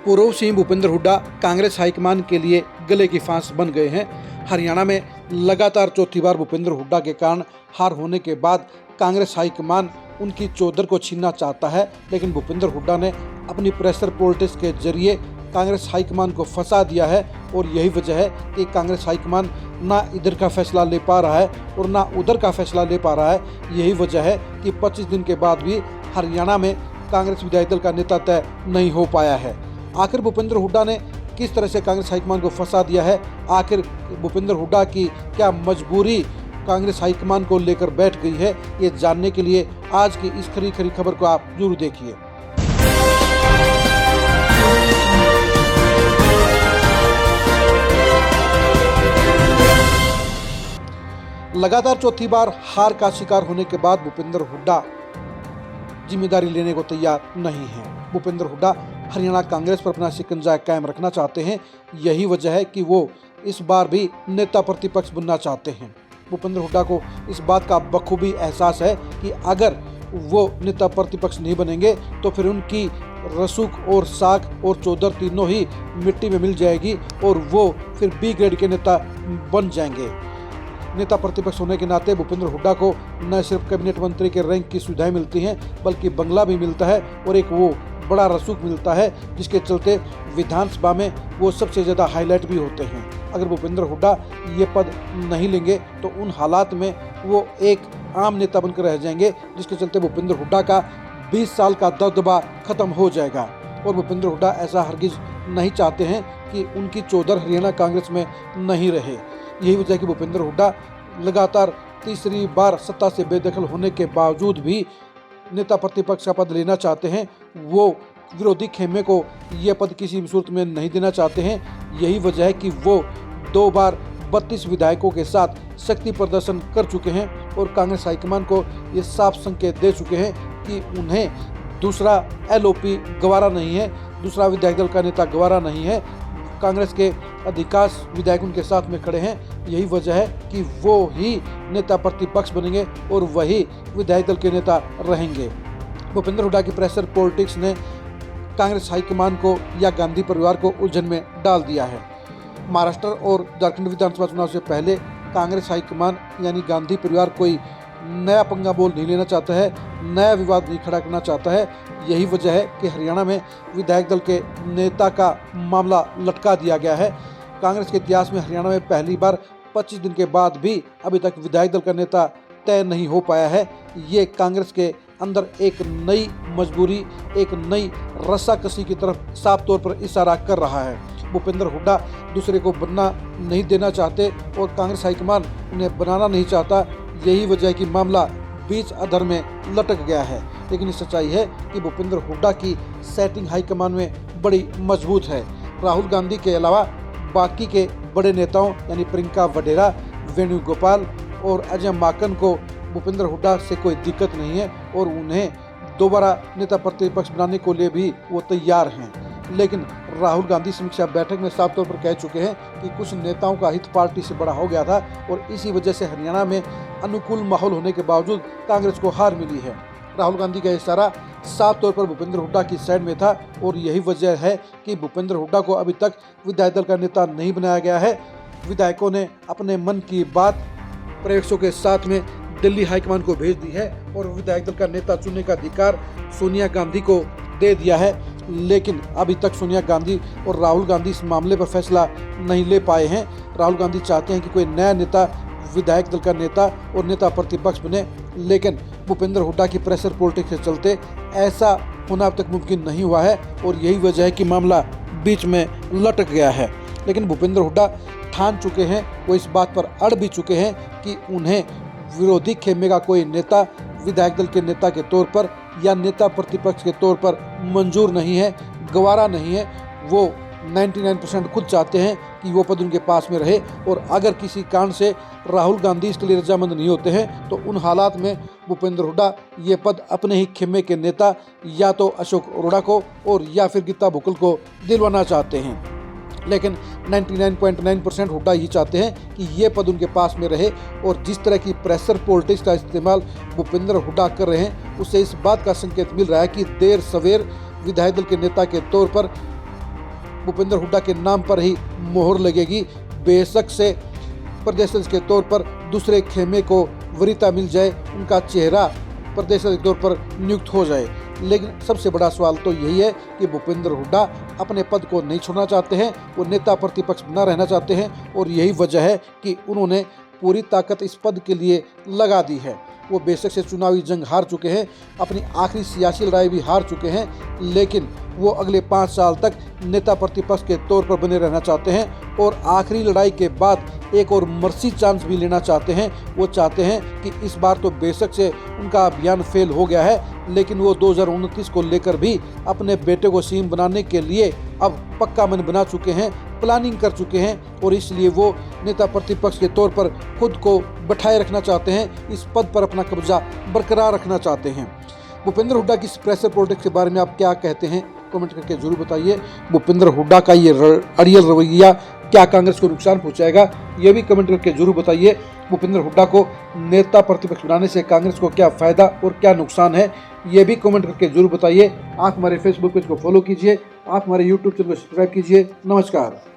पूर्व CM Bhupendra Hooda Congress high command के लिए गले की फांस बन गए हैं। हरियाणा में लगातार चौथी बार भूपेंद्र हुड्डा के कारण हार होने के बाद कांग्रेस हाईकमान उनकी चौधर को छीनना चाहता है, लेकिन भूपेंद्र हुड्डा ने अपनी प्रेशर पॉलिटिक्स के जरिए कांग्रेस हाईकमान को फंसा दिया है। और यही वजह है कि कांग्रेस हाईकमान ना इधर का फैसला ले पा रहा है और ना उधर का फैसला ले पा रहा है। यही वजह है कि 25 दिन के बाद भी हरियाणा में कांग्रेस विधायक दल का नेता तय नहीं हो पाया है। आखिर भूपेंद्र हुड्डा ने किस तरह से कांग्रेस हाईकमान को फंसा दिया है, आखिर भूपेंद्र हुड्डा की क्या मजबूरी कांग्रेस हाईकमान को लेकर बैठ गई है, ये जानने के लिए आज की इस खरी खबर को आप जरूर देखिए। लगातार चौथी बार हार का शिकार होने के बाद भूपेंद्र हुड्डा जिम्मेदारी लेने को तैयार नहीं है। भूपेंद्र हुड्डा हरियाणा कांग्रेस पर अपना शिकंजा कायम रखना चाहते हैं। यही वजह है कि वो इस बार भी नेता प्रतिपक्ष बनना चाहते हैं। भूपेंद्र हुड्डा को इस बात का बखूबी एहसास है कि अगर वो नेता प्रतिपक्ष नहीं बनेंगे तो फिर उनकी रसूख और साख और चौधर तीनों ही मिट्टी में मिल जाएगी और वो फिर बी ग्रेड के नेता बन जाएंगे। नेता प्रतिपक्ष होने के नाते भूपेंद्र हुड्डा को न सिर्फ कैबिनेट मंत्री के रैंक की सुविधाएं मिलती हैं, बल्कि बंगला भी मिलता है और एक वो बड़ा रसूख मिलता है, जिसके चलते विधानसभा में वो सबसे ज़्यादा हाईलाइट भी होते हैं। अगर भूपेंद्र हुड्डा ये पद नहीं लेंगे तो उन हालात में वो एक आम नेता बनकर रह जाएंगे, जिसके चलते भूपेंद्र हुड्डा का 20 साल का दबदबा खत्म हो जाएगा। और भूपेंद्र हुड्डा ऐसा हरगिज नहीं चाहते हैं कि उनकी चौधर हरियाणा कांग्रेस में नहीं रहे। यही वजह है कि भूपेंद्र हुड्डा लगातार तीसरी बार सत्ता से बेदखल होने के बावजूद भी नेता प्रतिपक्ष का पद लेना चाहते हैं। वो विरोधी खेमे को यह पद किसी भी सूरत में नहीं देना चाहते हैं। यही वजह है कि वो 2 बार 32 विधायकों के साथ शक्ति प्रदर्शन कर चुके हैं और कांग्रेस हाईकमान को ये साफ संकेत दे चुके हैं कि उन्हें दूसरा LOP गवारा नहीं है, दूसरा विधायक दल का नेता गवारा नहीं है। कांग्रेस के अधिकांश विधायक उनके साथ में खड़े हैं। यही वजह है कि वो ही नेता प्रतिपक्ष बनेंगे और वही विधायक दल के नेता रहेंगे। भूपेंद्र हुड्डा की प्रेशर पॉलिटिक्स ने कांग्रेस हाईकमान को या गांधी परिवार को उलझन में डाल दिया है। महाराष्ट्र और झारखंड विधानसभा चुनाव से पहले कांग्रेस हाईकमान यानी गांधी परिवार कोई नया पंगा बोल नहीं लेना चाहता है, नया विवाद नहीं खड़ा करना चाहता है। यही वजह है कि हरियाणा में विधायक दल के नेता का मामला लटका दिया गया है। कांग्रेस के इतिहास में हरियाणा में पहली बार 25 दिन के बाद भी अभी तक विधायक दल का नेता तय नहीं हो पाया है। ये कांग्रेस के अंदर एक नई मजबूरी, एक नई रस्साकसी की तरफ साफ तौर पर इशारा कर रहा है। भूपेंद्र हुड्डा दूसरे को बनना नहीं देना चाहते और कांग्रेस हाईकमान उन्हें बनाना नहीं चाहता। यही वजह है कि मामला बीच अधर में लटक गया है। लेकिन ये सच्चाई है कि भूपेंद्र हुड्डा की सेटिंग हाईकमान में बड़ी मजबूत है। राहुल गांधी के अलावा बाकी के बड़े नेताओं यानी प्रियंका वडेरा, वेणुगोपाल और अजय माकन को भूपेंद्र हुड्डा से कोई दिक्कत नहीं है और उन्हें दोबारा नेता प्रतिपक्ष बनाने को लिए भी वो तैयार हैं। लेकिन राहुल गांधी समीक्षा बैठक में साफ तौर पर कह चुके हैं कि कुछ नेताओं का हित पार्टी से बड़ा हो गया था और इसी वजह से हरियाणा में अनुकूल माहौल होने के बावजूद कांग्रेस को हार मिली है। राहुल गांधी का इशारा साफ तौर पर भूपेंद्र हुड्डा की साइड में था और यही वजह है कि भूपेंद्र हुड्डा को अभी तक विधायक दल का नेता नहीं बनाया गया है। विधायकों ने अपने मन की बात प्रयासों के साथ में दिल्ली हाईकमान को भेज दी है और विधायक दल का नेता चुनने का अधिकार सोनिया गांधी को दे दिया है। लेकिन अभी तक सोनिया गांधी और राहुल गांधी इस मामले पर फैसला नहीं ले पाए हैं। राहुल गांधी चाहते हैं कि कोई नया नेता विधायक दल का नेता और नेता प्रतिपक्ष बने, लेकिन भूपेंद्र हुड्डा की प्रेशर पॉलिटिक्स के चलते ऐसा होना अब तक मुमकिन नहीं हुआ है और यही वजह है कि मामला बीच में लटक गया है। लेकिन भूपेंद्र हुड्डा ठान चुके हैं, वो इस बात पर अड़ भी चुके हैं कि उन्हें विरोधी खेमे का कोई नेता विधायक दल के नेता के तौर पर या नेता प्रतिपक्ष के तौर पर मंजूर नहीं है, गवारा नहीं है। वो 99% खुद चाहते हैं कि वो पद उनके पास में रहे और अगर किसी कारण से राहुल गांधी इसके लिए रजामंद नहीं होते हैं तो उन हालात में भूपेंद्र हुड्डा ये पद अपने ही खेमे के नेता या तो अशोक अरोड़ा को और या फिर गीता भुक्कल को दिलवाना चाहते हैं। लेकिन 99.9% हुड्डा ही चाहते हैं कि ये पद उनके पास में रहे और जिस तरह की प्रेशर पॉलिटिक्स का इस्तेमाल भूपेंद्र हुड्डा कर रहे हैं उससे इस बात का संकेत मिल रहा है कि देर सवेर विधायक दल के नेता के तौर पर भूपेंद्र हुड्डा के नाम पर ही मोहर लगेगी। बेशक से प्रदेश अध्यक्ष के तौर पर दूसरे खेमे को वरीयता मिल जाए, उनका चेहरा प्रदेश अध्यक्ष के तौर पर नियुक्त हो जाए, लेकिन सबसे बड़ा सवाल तो यही है कि भूपेंद्र हुड्डा अपने पद को नहीं छोड़ना चाहते हैं, वो नेता प्रतिपक्ष बना रहना चाहते हैं और यही वजह है कि उन्होंने पूरी ताकत इस पद के लिए लगा दी है। वो बेशक से चुनावी जंग हार चुके हैं, अपनी आखिरी सियासी लड़ाई भी हार चुके हैं, लेकिन वो अगले 5 साल तक नेता प्रतिपक्ष के तौर पर बने रहना चाहते हैं और आखिरी लड़ाई के बाद एक और मर्सी चांस भी लेना चाहते हैं। वो चाहते हैं कि इस बार तो बेशक से उनका अभियान फेल हो गया है, लेकिन वो 2029 को लेकर भी अपने बेटे को सीएम बनाने के लिए अब पक्का मन बना चुके हैं, प्लानिंग कर चुके हैं और इसलिए वो नेता प्रतिपक्ष के तौर पर खुद को बैठाए रखना चाहते हैं, इस पद पर अपना कब्जा बरकरार रखना चाहते हैं। भूपेंद्र हुड्डा की इस प्रेशर पॉलिटिक्स के बारे में आप क्या कहते हैं, कमेंट करके जरूर बताइए। भूपेंद्र हुड्डा का ये अड़ियल रवैया क्या कांग्रेस को नुकसान पहुंचाएगा, ये भी कमेंट करके जरूर बताइए। भूपेंद्र हुड्डा को नेता प्रतिपक्ष बनाने से कांग्रेस को क्या फायदा और क्या नुकसान है, ये भी कमेंट करके जरूर बताइए। आप हमारे फेसबुक पेज को फॉलो कीजिए, आप हमारे यूट्यूब चैनल को सब्सक्राइब कीजिए। नमस्कार।